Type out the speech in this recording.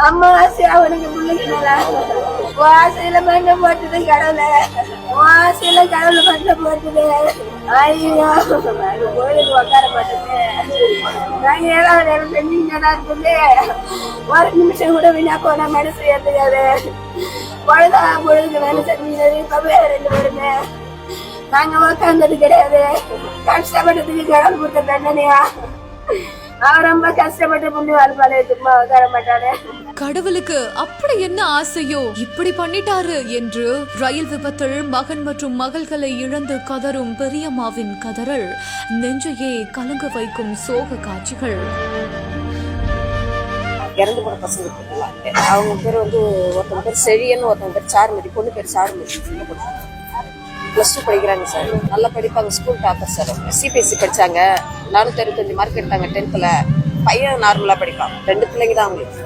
அம்மா ஆசை அவனுக்கு பிள்ளைங்க ஆசையில மண்ண போட்டுது கடவுளை ஆசையில கடவுளை மண்ண போட்டுது. ஐயோ கோயிலுக்கு உட்கார மாட்டேது. நாங்க 7வது நேரம் செஞ்சீங்கன்னா இருக்குது. ஒரு நிமிஷம் கூட வீணா போன மனசு ஏற்றுக்காது. பொழுதுக்கு வேலை செஞ்சீங்க. இப்பவே 2 பேருமே நாங்க உட்கார்ந்தது கிடையாது. கஷ்டப்பட்டதுக்கு கடவுள் கொடுத்த தண்டனையா? அவன் ரொம்ப கஷ்டப்பட்டு புண்ணி வாழ்ப்பாளே, சும்மா உட்கார மாட்டாரு. கடவுளுக்கு அப்படி என்ன ஆசையோ இப்படி பண்ணிட்டாரு என்று ரயில் விபத்தில் மகன் மற்றும் மகள்களை இழந்து கதறும் பெரியம்மாவின் கதறல் நெஞ்சையே கலங்க வைக்கும் சோக காட்சிகள். இறந்து போன பசங்க அவங்க பேர் ஒருத்தவங்க பேர் செழியன், ஒருத்தவங்க பேர் சாருமதி. பொண்ணு பேர் சாருமதி. +2 படிக்கிறாங்க சார். நல்லா படிப்பாங்க. School topper sir. சிபிஎஸ்சி படிச்சாங்க. 465 மார்க் எடுத்தாங்க 10th. பையன் நார்மலா படிப்பான். 2 பிள்ளைங்க தான் அவங்களுக்கு.